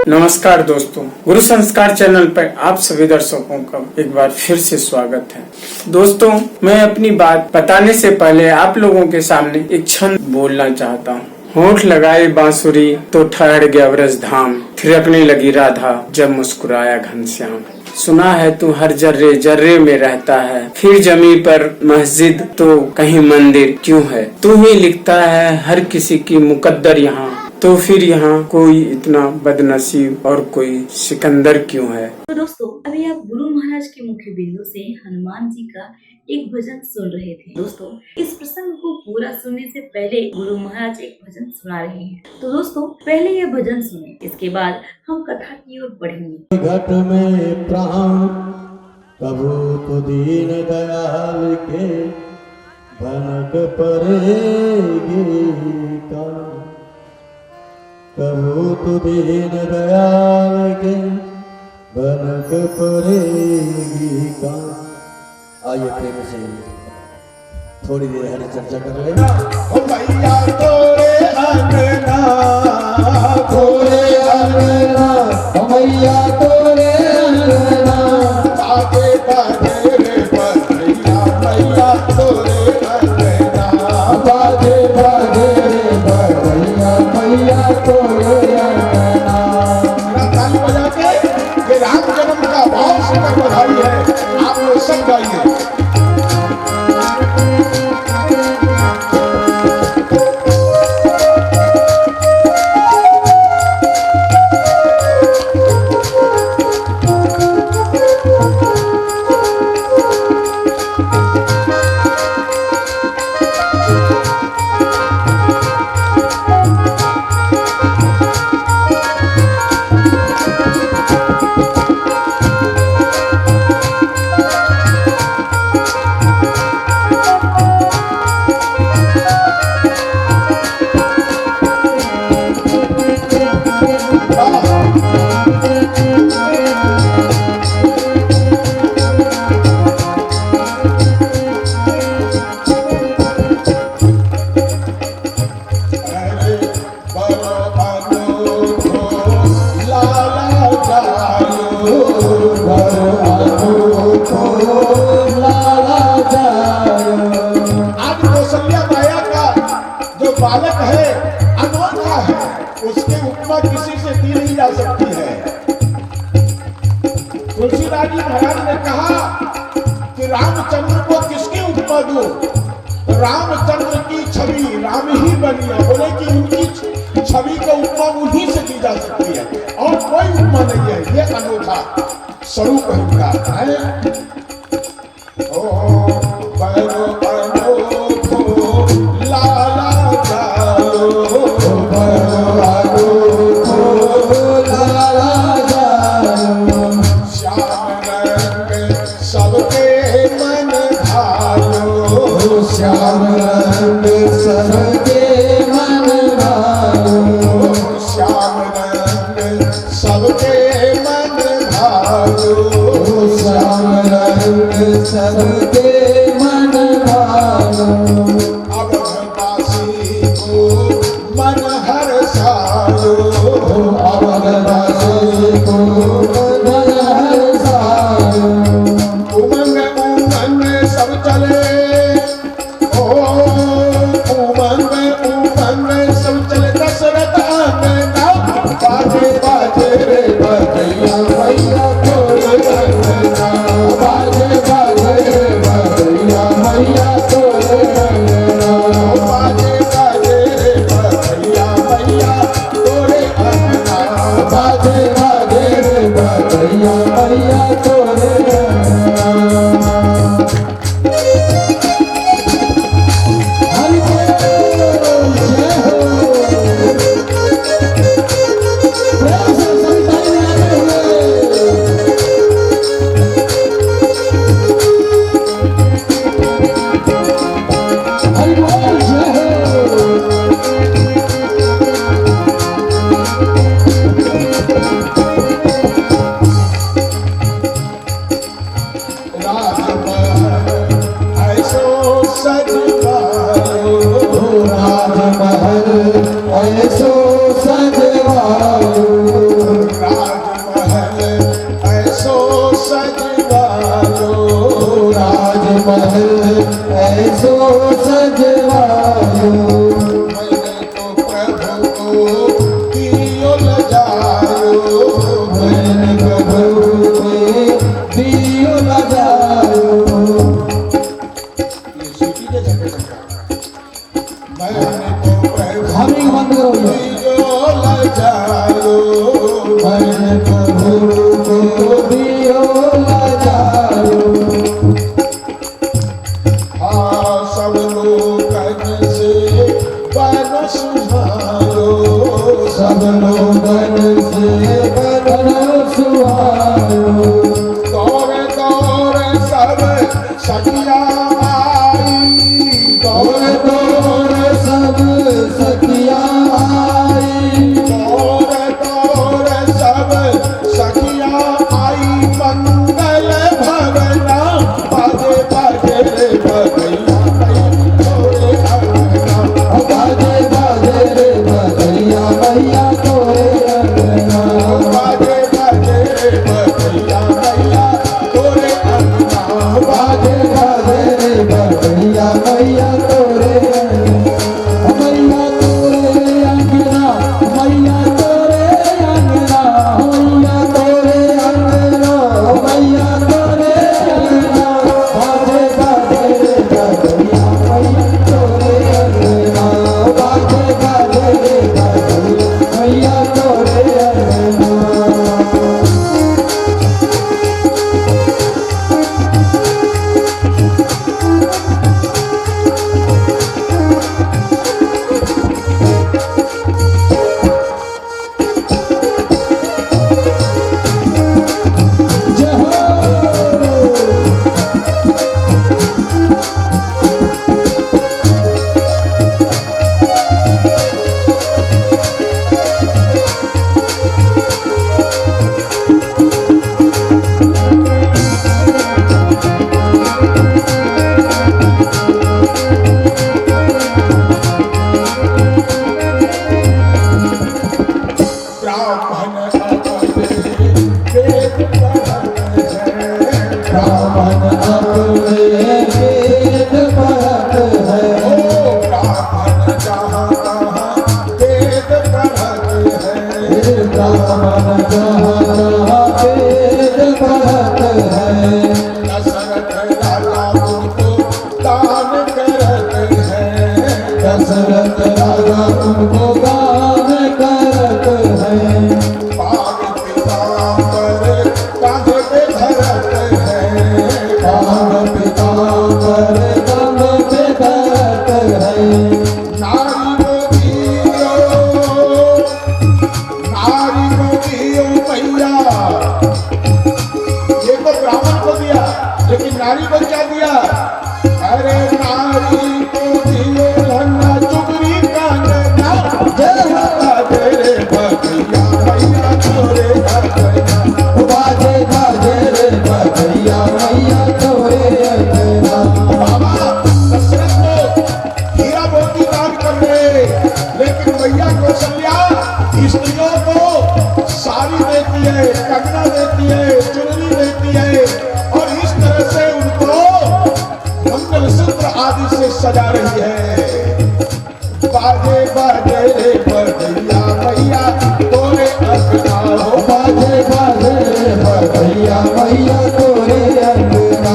नमस्कार दोस्तों, गुरु संस्कार चैनल पर आप सभी दर्शकों का एक बार फिर से स्वागत है। दोस्तों, मैं अपनी बात बताने से पहले आप लोगों के सामने एक क्षण बोलना चाहता हूँ। होठ लगाए बांसुरी तो ठहर गया व्रज धाम, थिरकने लगी राधा जब मुस्कुराया घनश्याम। सुना है तू हर जर्रे जर्रे में रहता है, फिर जमी पर मस्जिद तो कहीं मंदिर क्यों है। तू ही लिखता है हर किसी की मुकद्दर यहाँ, तो फिर यहाँ कोई इतना बदनसीब और कोई सिकंदर क्यों है। तो दोस्तों, अभी आप गुरु महाराज के मुख्य बिंदु से हनुमान जी का एक भजन सुन रहे थे। दोस्तों, इस प्रसंग को पूरा सुनने से पहले गुरु महाराज एक भजन सुना रहे हैं। तो दोस्तों, पहले यह भजन सुने, इसके बाद हम कथा की ओर बढ़ेंगे। घट में प्राण कबू तो दीन दयाल के भनक पड़ेगी का, कबू तो दीन दयाल के भनक पड़ेगी का। आइए प्रेम से थोड़ी देर हरी चर्चा कर ले। ओ भैया तोरे अंगना, तोरे अंगना, ओ भैया तोरे अंगना, आगे बढ़े रे भैया, भैया तोरे अंगना, आगे बढ़े रे भैया, भैया तोरे अंगना। ताली बजा के ये राम जन्म का भाव से बधाई है, आप लोग सब गाइए। बालक है, अनोखा है, उसकी उपमा किसी से दी नहीं जा सकती है। तुलसीदास जी महाराज ने कहा कि रामचंद्र को किसकी उपमा दूं? रामचंद्र की छवि राम ही बनी है। बोले कि उनकी छवि को उपमा उन्हीं से दी जा सकती है और कोई उपमा नहीं है। ये अनोखा स्वरूप है उनका। श्याम रंग सबके मन भायो, श्याम रंग सबके मन भायो, श्याम रंग सबके मन भायो। अवधवासी को मन हर्षायो, अवधवासी को मन हर्षायो। उमंग उमंग सब चले, सब लोगन से बनो सुहारो दौड़ दौड़ सब सखिया आई दौड़ दौड़ सब सखिया आई दौड़ दौड़ सब सखिया आई मंगल भवना बाजे बाजे रे बगैया बाजे बाजे रे बगैया मैया तोरे अंगना बाजे बाजे रे बगैया मैया तोरे अंगना बाजे बाजे रे बगैया मैया तोरे अंगना मैया तोरे अंगना मैया तोरे अंगना मैया तोरे अंगना बाजे बाजे रे बगैया मैया तोरे अंगना बाजे बाजे रे बगैया मैया तोरे अंगना जय हो ब्राह्मण वेद पढ़त है ब्राह्मण अपने वेद पढ़त है ओ ब्राह्मण जहाँ तहाँ वेद पढ़त है ब्राह्मण जहाँ जहाँ वेद पढ़त है दशरथ राजा उनको दान करत है दशरथ राजा उनको गान करत है बाग पीताम्बर कांधे पे धरत है पाग पीताम्बर कंध पे धरत है नारी को दियो मैया ये तो ब्राह्मण को दिया लेकिन नारी को क्या दिया अरे नारी को दियो धन्ना चुगरी कांगना जय हो बाजे रे बगैया मैया तोरे अंगना बाजे बाजे रे बगैया मैया तोरे अंगना बाबा दशरथ को हीरा मोती दान कर रहे लेकिन मैया कौशल्या स्त्रियों को साड़ी देती है कंगना देती है चुनरी देती है और इस तरह से उनको मंगलसूत्र आदि से सजा रही है बाजे बाजे रे बगैया मैया तोरे अंगना हो बाजे बाजे रे बगैया मैया तोरे अंगना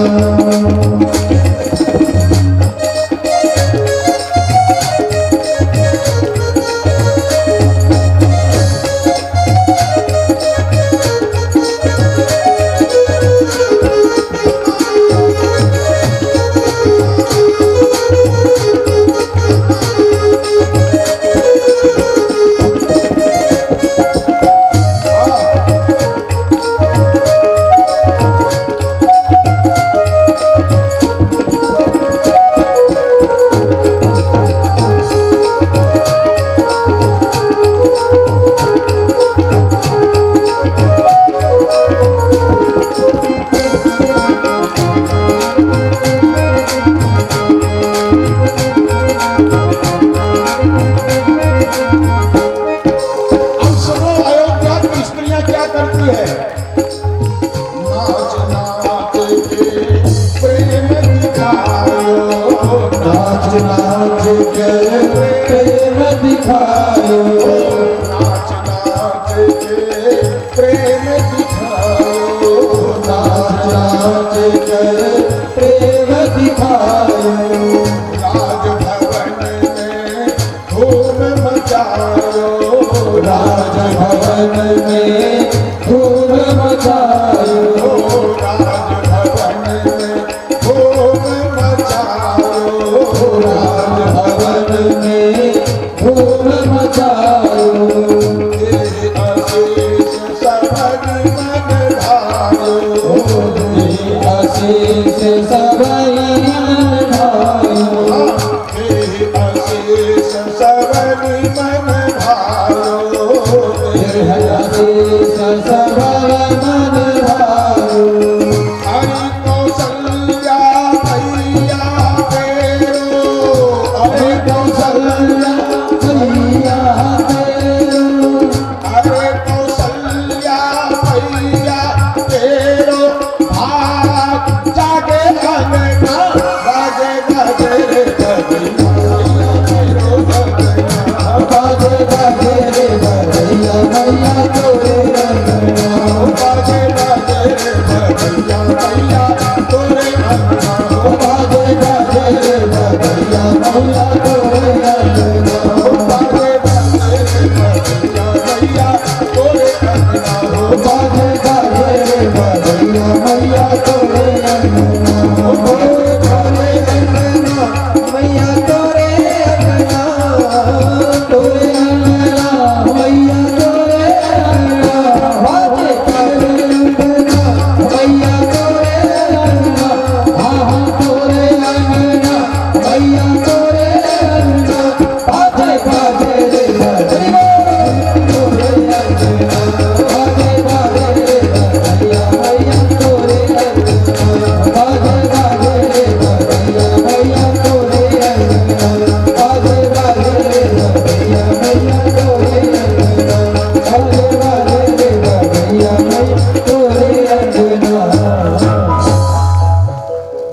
राजभवन में धूम मचाओ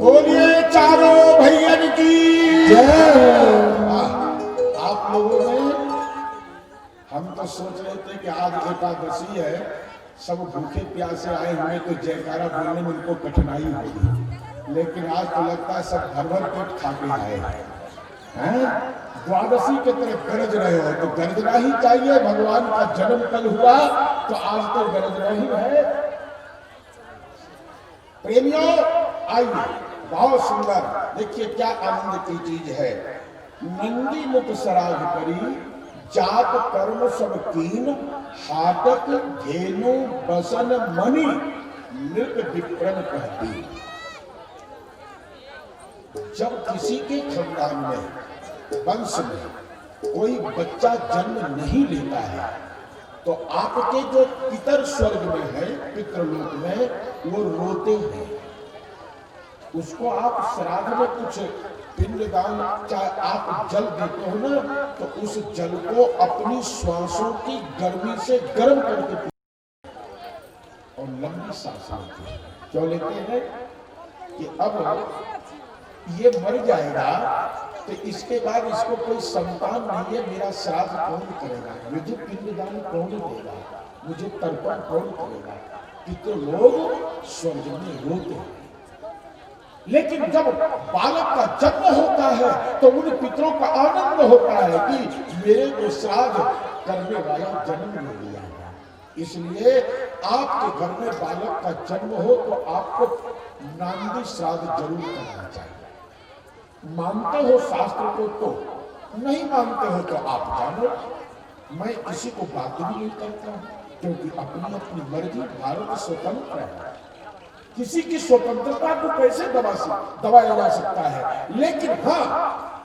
बोलिए चारों भैयन की आप लोगों ने, हम तो सोच रहे थे कि आज एकादशी है, सब भूखे प्यासे आए हुए तो जयकारा बोलने में उनको कठिनाई होगी, लेकिन आज तो लगता है सब भर भर पेट खा के आए हैं। द्वादशी के तरफ गरज रहे हो तो गरजना ही चाहिए। भगवान का जन्म कल हुआ तो आज तो गरजना ही है। प्रेमियों आइए, बहुत सुंदर, देखिए क्या आनंद की चीज है। नंदी मुख सराग करी, जात कर्म सब कीन, हाटक धेनु बसन मणि, नृप विक्रम कहती। जब किसी के खानदान में, वंश में कोई बच्चा जन्म नहीं लेता है तो आपके जो पितर स्वर्ग में है, पितृलोक में, वो रोते हैं। उसको आप श्राद्ध में कुछ पिंडदान, चाहे आप जल देते हो ना, तो उस जल को अपनी श्वासों की गर्मी से गर्म करके और लंबी सांस लेते हैं। क्यों लेते हैं? कि अब ये मर जाएगा तो इसके बाद इसको कोई संतान नहीं है, मेरा श्राद्ध कौन करेगा, मुझे पिंडदान कौन देगा, मुझे तर्पण कौन करेगा। पितृलोग स्वर्ग में रोते हैं। लेकिन जब बालक का जन्म होता है तो उन पितरों का आनंद होता है कि मेरे को श्राद्ध करने वाला जन्म ले लिया है। इसलिए आपके घर में बालक का जन्म हो तो आपको नांदी श्राद्ध जरूर करना चाहिए। मानते हो शास्त्र को तो, नहीं मानते हो तो आप जानो, मैं किसी को बात भी नहीं करता हूं, क्योंकि अपनी अपनी मर्जी, भारत स्वतंत्र है। किसी की स्वतंत्रता को कैसे दबाया जा सकता है, लेकिन हाँ,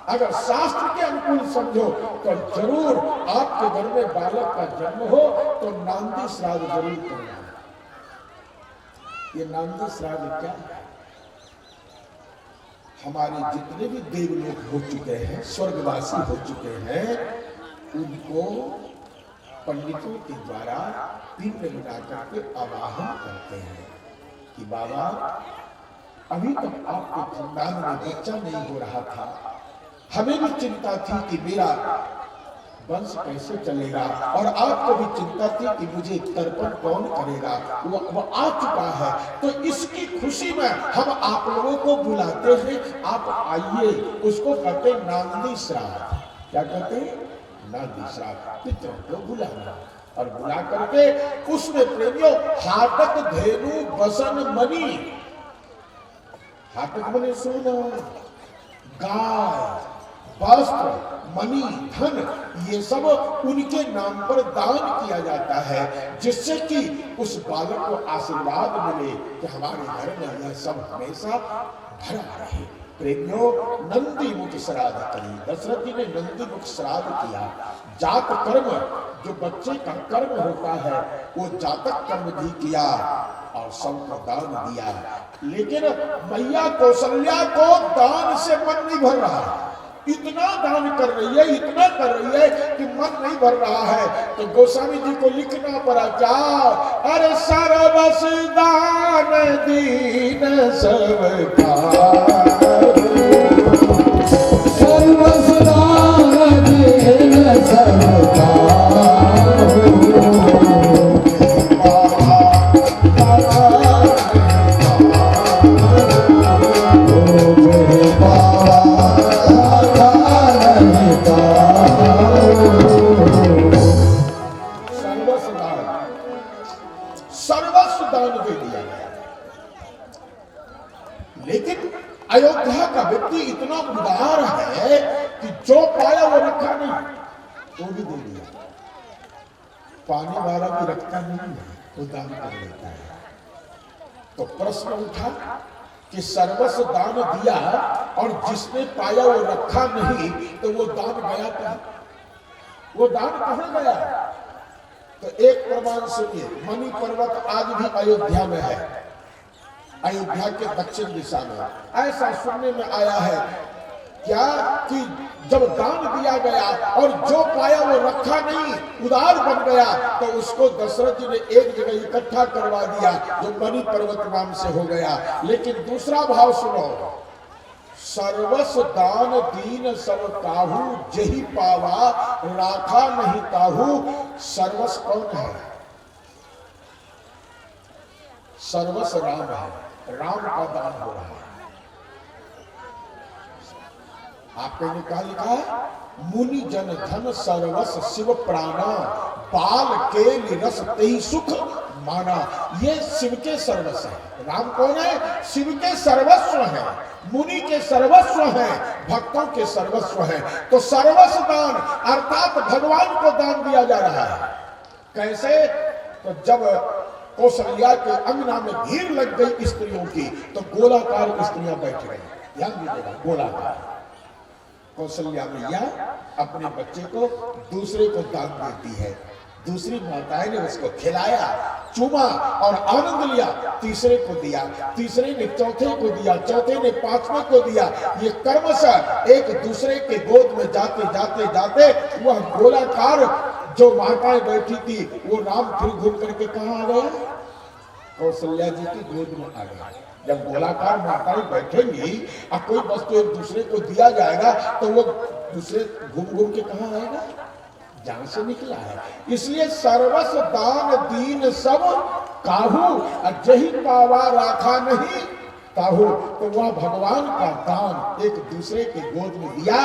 अगर शास्त्र के अनुकूल समझो तो जरूर आपके घर में बालक का जन्म हो तो नांदी श्राद्ध जरूर करना। ये नांदी श्राद्ध क्या है? हमारे जितने भी देवलोक हो चुके हैं, स्वर्गवासी हो चुके हैं, उनको पंडितों के द्वारा पिंड बना करके आवाहन करते हैं कि बाबा, अभी तक आपके खानदान में बच्चा नहीं हो रहा था, हमें भी चिंता थी कि मेरा वंश कैसे चलेगा, और आपको भी चिंता थी कि मुझे तर्पण कौन करेगा। वो आ चुका है, तो इसकी खुशी में हम आप लोगों को बुलाते हैं, आप आइए। उसको कहते हैं नांदी श्राद्ध। क्या कहते हैं? नांदी श्राद्ध। पितरों को बुलाना, और बुला करके उसमें प्रेमियों हाटक धेनु बसन मणि, हाटक मणि सोना, गाय, वस्त्र, मणि, धन, ये सब उनके नाम पर दान किया जाता है, जिससे कि उस बालक को आशीर्वाद मिले कि हमारे घर में यह सब हमेशा भरा रहे। प्रेमियों, नंदी मुख श्राद्ध करी, दशरथ जी ने नंदी मुख श्राद्ध किया। जात कर्म, जो बच्चे का कर्म होता है, वो जातक कर्म भी किया और सबको दान दिया। लेकिन मैया कौशल्या को दान से मन नहीं भर रहा है, इतना दान कर रही है, इतना कर रही है कि मन नहीं भर रहा है। तो गोस्वामी जी को लिखना पड़ा क्या? अरे सर्वस दान दीन सबका, सर्वस दान दीन सबका, सर्वस्व दान दे दिया गया। लेकिन अयोध्या का व्यक्ति इतना उदार है कि जो पाया वो रखा नहीं, वो भी दे दिया। पाने वाला भी रखता नहीं है, वो दान कर देता है। तो प्रश्न उठा कि सर्वस्व दान दिया और जिसने पाया वो रखा नहीं, तो वो दान गया कहां? वो दान कहां गया? तो एक प्रमाण सुनिए। मणि पर्वत आज भी अयोध्या में है, अयोध्या के दक्षिण दिशा में। ऐसा सुनने में आया है क्या कि जब दान दिया गया और जो पाया वो रखा नहीं, उदार बन गया, तो उसको दशरथ जी ने एक जगह इकट्ठा करवा दिया जो बनी पर्वत नाम से हो गया। लेकिन दूसरा भाव सुनो, सर्वस दान दीन सब काहू, जही पावा राखा नहीं ताहू। सर्वस कौन है? सर्वस राम है, राम का दान हो रहा है। आपने क्या लिखा है? मुनि जन धन सर्वस शिव प्राणा, बाल के निरस तेहि सुख माना। ये शिव के सर्वस्व है। राम कौन है? शिव के सर्वस्व है, मुनि के सर्वस्व है, भक्तों के सर्वस्व है। तो सर्वस्व दान अर्थात भगवान को दान दिया जा रहा है। कैसे? तो जब कौशल्या के अंगना में भीड़ लग गई स्त्रियों की, तो गोलाकार स्त्रियां बैठ गई। ध्यान दीजिएगा, गोलाकार। कौशल्या मैया अपने बच्चे को दूसरे को दान देती है। दूसरी माताएं ने उसको खिलाया, चूमा और आनंद लिया। तीसरे को दिया, तीसरे ने चौथे को दिया, चौथे ने पांचवें को दिया। ये क्रमशः एक दूसरे के गोद में जाते जाते जाते वह गोलाकार जो माताएं बैठी थी, वो राम फिर घूम करके कहाँ आ गया? कौशल्या जी की गोद में आ गया। जब गोलाकार माताएं बैठेंगी और कोई वस्तु एक दूसरे को दिया जाएगा, तो वो दूसरे घूम घूम के कहाँ आएगा? जहां से निकला है। इसलिए सर्वस दान दीन सब काहू, जही पावा राखा नहीं ताहू। तो वह भगवान का दान एक दूसरे के गोद में दिया,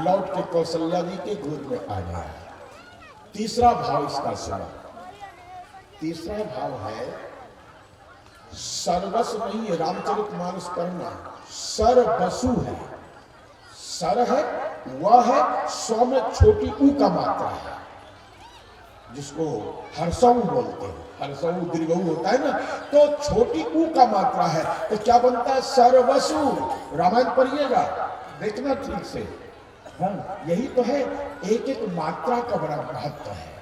लौट के कौशल्या जी के गोद में आ गया। तीसरा भाव इसका सुना। तीसरा भाव है सर्वस नहीं है, रामचरितमानस पढ़ना। सर्वसु है, सर है, वह है, स्व में छोटी ऊ का मात्रा है, जिसको हर्षऊ बोलते हैं। हर्षऊ दीर्घऊ होता है ना, तो छोटी ऊ का मात्रा है। तो क्या बनता है? सर्वसु। रामायण पढ़िएगा, देखना ठीक से। हाँ, यही तो है, एक एक मात्रा का बड़ा महत्व है।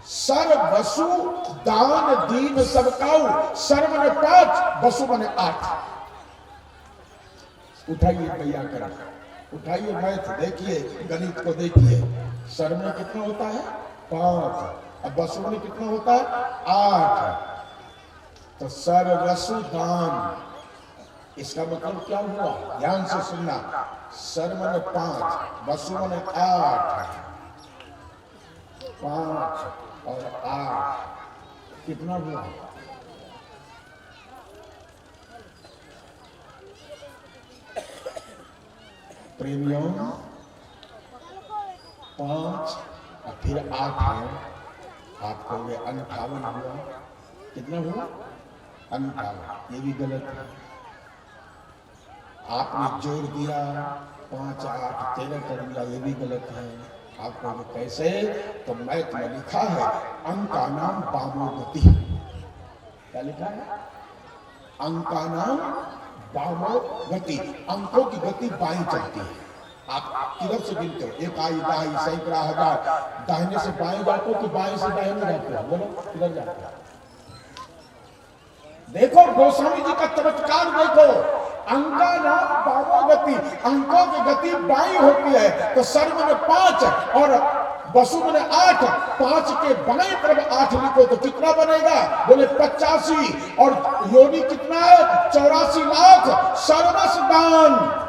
सर्वसु दान दीन सब काऊ। सर्व ने 5, वसु ने 8। उठाइए भैया कर, उठाइए मैथ देखिए, गणित को देखिए। सर्व में कितना होता है? 5। अब वसु में कितना होता है? 8। तो सर्वसु दान, इसका मतलब क्या हुआ? ध्यान से सुनना। सर्व ने 5, वसु ने 8। 5 और 8 कितना हुआ? प्रेमियों, 5 और फिर 8 है। आप कहोगे 58 हुआ। कितना हुआ? 58। ये भी गलत है। आपने जोड़ दिया 5, 8, 13 कर दिया, ये भी गलत है। आप कहोगे कैसे? तो मैथ में लिखा है अंका नाम वामोगति। क्या लिखा है? अंका नाम वामोगति। अंकों की गति बाईं चलती है। आप किधर से गिनते हो? 1 आई, 2 आई, सैकड़ा, हजार। दाहिने से बाएं जाते हो कि बाएं से दाहिने जाते हो? बोलो किधर जाते हो? देखो गोस्वामी जी का चमत्कार देखो। अंका नाम वामोगति, अंकों की गति बाई होती है। तो सर्व में 5 और वसु में 8। 5 के बाएं तरफ 8 लिखो तो कितना बनेगा? बोले 85। और योनि कितना है? 84 लाख। सर्वस दान,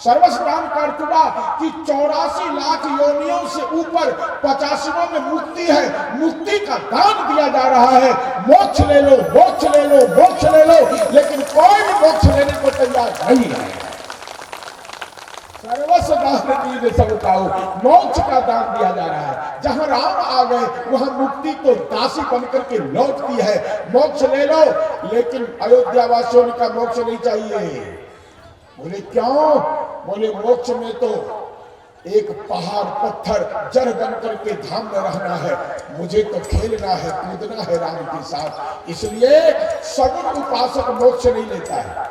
सर्वस दान का अर्थ हुआ कि 84 लाख योनियों से ऊपर 85वां में मुक्ति है। मुक्ति का दान दिया जा रहा है। मोक्ष ले लो, मोक्ष ले लो, मोक्ष ले लो, लेकिन कोई भी मोक्ष लेने को तैयार नहीं है। सर्वस दान दीन सब काऊ, मोक्ष का दान दिया जा रहा है। जहां राम आ गए वहां मुक्ति तो दासी बनकर के लौटती है। मोक्ष ले लो, लेकिन अयोध्या वासियों का मोक्ष नहीं चाहिए। बोले क्यों? बोले मोक्ष में तो एक पहाड़ पत्थर जड़ बनकर के धाम में रहना है, मुझे तो खेलना है, कूदना है राम के साथ। इसलिए सगुण उपासक मोक्ष नहीं लेता है,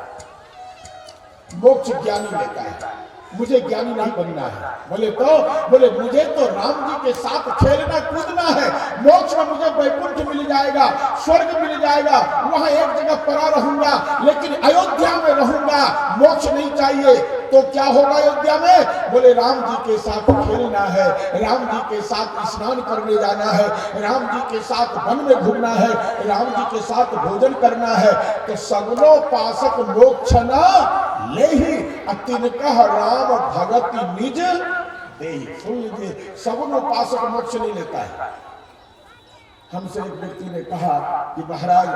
मोक्ष ज्ञानी लेता है। मुझे ज्ञानी नहीं बनना है। बोले मुझे तो राम जी के साथ खेलना कूदना है। मोक्ष में मुझे वैकुंठ मिल जाएगा, स्वर्ग मिल जाएगा, वहां एक जगह पड़ा रहूंगा, लेकिन अयोध्या में रहूंगा, मोक्ष नहीं चाहिए। तो क्या होगा अयोध्या में? बोले राम जी के साथ खेलना है, राम जी के साथ स्नान करने जाना है, राम जी के साथ वन में घूमना है, राम जी के साथ भोजन करना है। तो सगुनो पासक मोक्ष न लेहि तिनकह राम भगति निज देहि। सुन लीजिए, सगुनो पासक मोक्ष नहीं लेता है। हमसे एक व्यक्ति ने कहा कि महाराज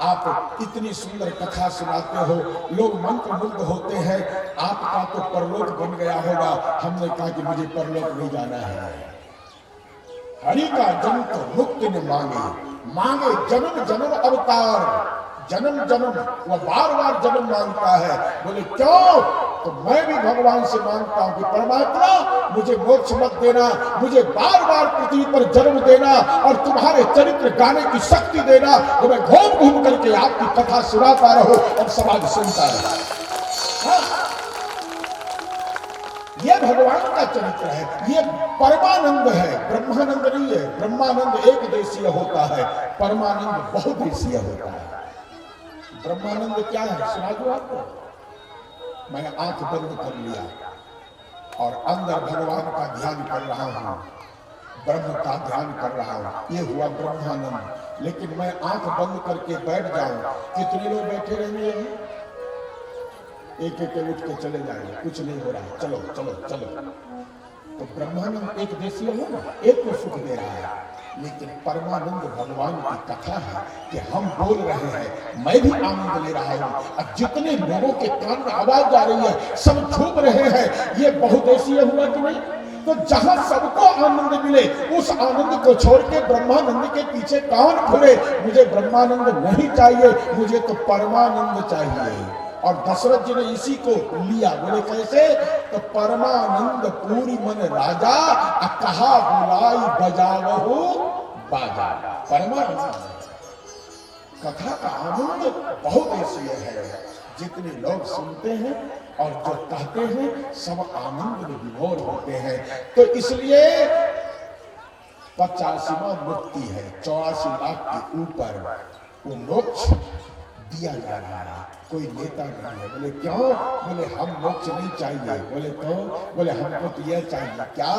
आप इतनी सुंदर कथा सुनाते हो, लोग मंत्रमुग्ध होते हैं, आपका तो परलोक बन गया होगा। हमने कहा कि मुझे परलोक नहीं जाना है। हरि का जन्म तो मुक्ति ने मांगे जन्म जन्म अवतार, जन्म जन्म वह बार बार जन्म मांगता है। बोले क्यों? तो मैं भी भगवान से मांगता हूं कि परमात्मा मुझे मोक्ष मत देना, मुझे बार बार पृथ्वी पर जन्म देना और तुम्हारे चरित्र गाने की शक्ति देना, तो मैं घूम घूम करके आपकी कथा सुनाता रहूं और समाज सुनता रहे। ये भगवान का चरित्र है, ये परमानंद है, ब्रह्मानंद नहीं है। ब्रह्मानंद एक देशीय होता है, परमानंद बहुदेशीय होता है। ब्रह्मानंद क्या है सुना दो आपको। मैंने आंख बंद कर लिया और अंदर भगवान का ध्यान कर रहा हूं, ब्रह्म का ध्यान कर रहा हूं, ये हुआ ब्रह्मानंद। लेकिन मैं आंख बंद करके बैठ जाऊं, कितने लोग बैठे रहेंगे? एक एक उठ के चले जाएंगे, कुछ नहीं हो रहा है, चलो चलो चलो। तो ब्रह्मानंद एक देशीय होगा, एक को सुख दे रहा है। लेकिन परमानंद भगवान की कथा है कि हम बोल रहे हैं, मैं भी आनंद ले रहा हूं, और जितने लोगों के कान में आवाज जा रही है सब झूम रहे हैं। ये बहुदेशीय हुआ कि नहीं? तो जहां सबको आनंद मिले, उस आनंद को छोड़ के ब्रह्मानंद के पीछे कौन घूरे? मुझे ब्रह्मानंद नहीं चाहिए, मुझे तो परमानंद चाहिए। और दशरथ जी ने इसी को लिया। बोले कैसे? तो परमानंद पूरी मन राजा, कहा बुलाई बजावहु बाजा। परमानंद कथा का आनंद बहुत ऐसी है, जितने लोग सुनते हैं और जो कहते हैं सब आनंद में विभोर होते हैं। तो इसलिए 85वां मुक्ति है, 84 लाख के ऊपर वो मोक्ष दिया जा रहा है। कोई नेता नहीं है। बोले क्यों? बोले हम मोक्ष नहीं चाहिए। बोले तो? बोले हमको तो यह चाहिए। क्या?